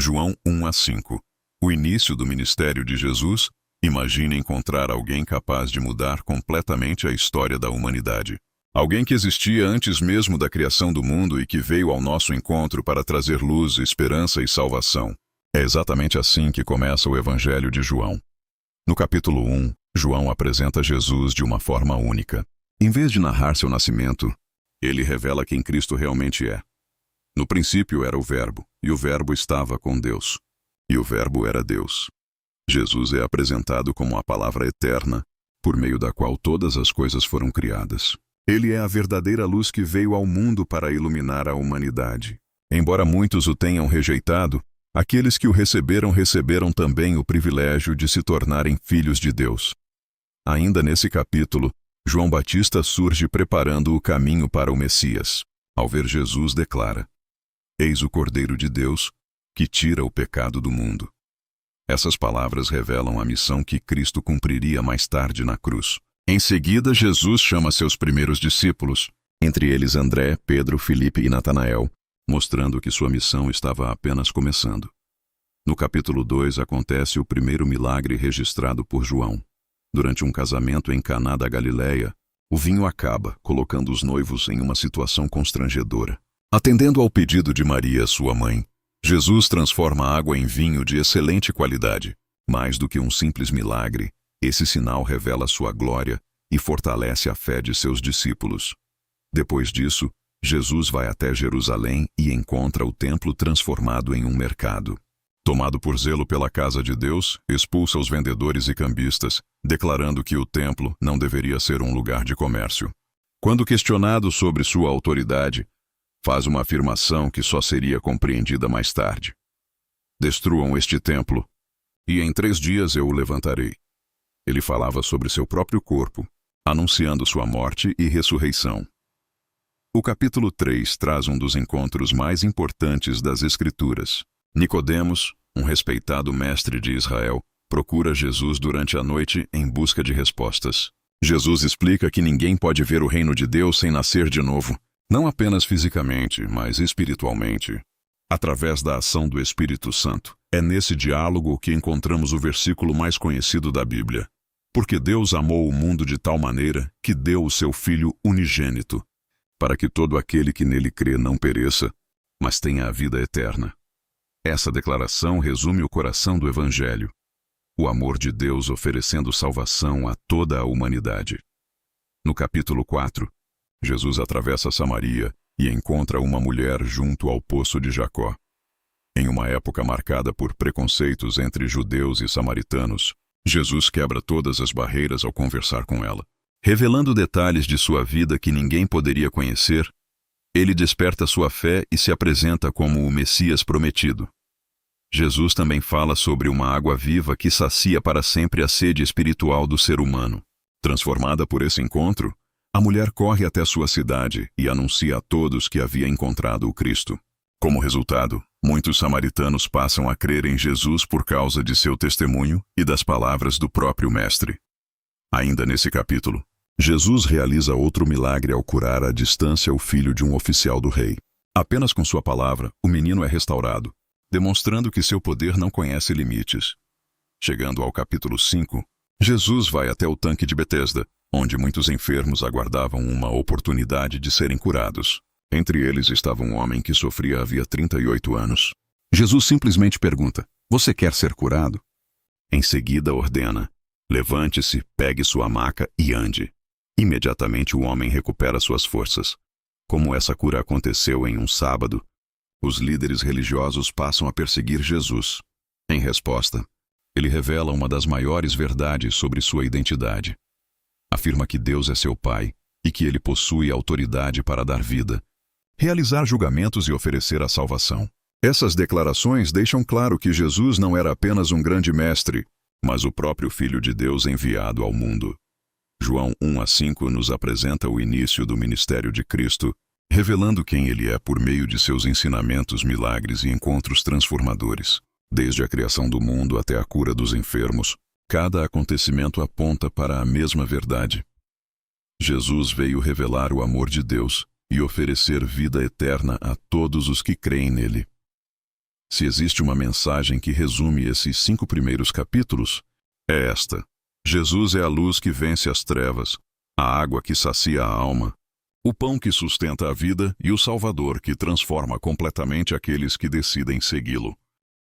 João 1 a 5. O início do ministério de Jesus. Imagine encontrar alguém capaz de mudar completamente a história da humanidade. Alguém que existia antes mesmo da criação do mundo e que veio ao nosso encontro para trazer luz, esperança e salvação. É exatamente assim que começa o Evangelho de João. No capítulo 1, João apresenta Jesus de uma forma única. Em vez de narrar seu nascimento, ele revela quem Cristo realmente é. No princípio era o Verbo, e o Verbo estava com Deus, e o Verbo era Deus. Jesus é apresentado como a palavra eterna, por meio da qual todas as coisas foram criadas. Ele é a verdadeira luz que veio ao mundo para iluminar a humanidade. Embora muitos o tenham rejeitado, aqueles que o receberam também o privilégio de se tornarem filhos de Deus. Ainda nesse capítulo, João Batista surge preparando o caminho para o Messias. Ao ver Jesus, declara: "Eis o Cordeiro de Deus, que tira o pecado do mundo." Essas palavras revelam a missão que Cristo cumpriria mais tarde na cruz. Em seguida, Jesus chama seus primeiros discípulos, entre eles André, Pedro, Filipe e Natanael, mostrando que sua missão estava apenas começando. No capítulo 2 acontece o primeiro milagre registrado por João. Durante um casamento em Caná da Galileia, o vinho acaba, colocando os noivos em uma situação constrangedora. Atendendo ao pedido de Maria, sua mãe, Jesus transforma a água em vinho de excelente qualidade. Mais do que um simples milagre, esse sinal revela sua glória e fortalece a fé de seus discípulos. Depois disso, Jesus vai até Jerusalém e encontra o templo transformado em um mercado. Tomado por zelo pela casa de Deus, expulsa os vendedores e cambistas, declarando que o templo não deveria ser um lugar de comércio. Quando questionado sobre sua autoridade, faz uma afirmação que só seria compreendida mais tarde. "Destruam este templo, e em 3 dias eu o levantarei." Ele falava sobre seu próprio corpo, anunciando sua morte e ressurreição. O capítulo 3 traz um dos encontros mais importantes das Escrituras. Nicodemos, um respeitado mestre de Israel, procura Jesus durante a noite em busca de respostas. Jesus explica que ninguém pode ver o reino de Deus sem nascer de novo. Não apenas fisicamente, mas espiritualmente, através da ação do Espírito Santo. É nesse diálogo que encontramos o versículo mais conhecido da Bíblia. Porque Deus amou o mundo de tal maneira que deu o seu Filho unigênito, para que todo aquele que nele crê não pereça, mas tenha a vida eterna. Essa declaração resume o coração do Evangelho, o amor de Deus oferecendo salvação a toda a humanidade. No capítulo 4, Jesus atravessa Samaria e encontra uma mulher junto ao poço de Jacó. Em uma época marcada por preconceitos entre judeus e samaritanos, Jesus quebra todas as barreiras ao conversar com ela. Revelando detalhes de sua vida que ninguém poderia conhecer, ele desperta sua fé e se apresenta como o Messias prometido. Jesus também fala sobre uma água viva que sacia para sempre a sede espiritual do ser humano. Transformada por esse encontro, a mulher corre até sua cidade e anuncia a todos que havia encontrado o Cristo. Como resultado, muitos samaritanos passam a crer em Jesus por causa de seu testemunho e das palavras do próprio Mestre. Ainda nesse capítulo, Jesus realiza outro milagre ao curar à distância o filho de um oficial do rei. Apenas com sua palavra, o menino é restaurado, demonstrando que seu poder não conhece limites. Chegando ao capítulo 5, Jesus vai até o tanque de Betesda, onde muitos enfermos aguardavam uma oportunidade de serem curados. Entre eles estava um homem que sofria havia 38 anos. Jesus simplesmente pergunta: "Você quer ser curado?" Em seguida ordena: "Levante-se, pegue sua maca e ande." Imediatamente o homem recupera suas forças. Como essa cura aconteceu em um sábado, os líderes religiosos passam a perseguir Jesus. Em resposta, ele revela uma das maiores verdades sobre sua identidade. Afirma que Deus é seu Pai e que ele possui autoridade para dar vida, realizar julgamentos e oferecer a salvação. Essas declarações deixam claro que Jesus não era apenas um grande mestre, mas o próprio Filho de Deus enviado ao mundo. João 1 a 5 nos apresenta o início do ministério de Cristo, revelando quem ele é por meio de seus ensinamentos, milagres e encontros transformadores. Desde a criação do mundo até a cura dos enfermos, cada acontecimento aponta para a mesma verdade. Jesus veio revelar o amor de Deus e oferecer vida eterna a todos os que creem nele. Se existe uma mensagem que resume esses 5 primeiros capítulos, é esta: Jesus é a luz que vence as trevas, a água que sacia a alma, o pão que sustenta a vida e o Salvador que transforma completamente aqueles que decidem segui-lo.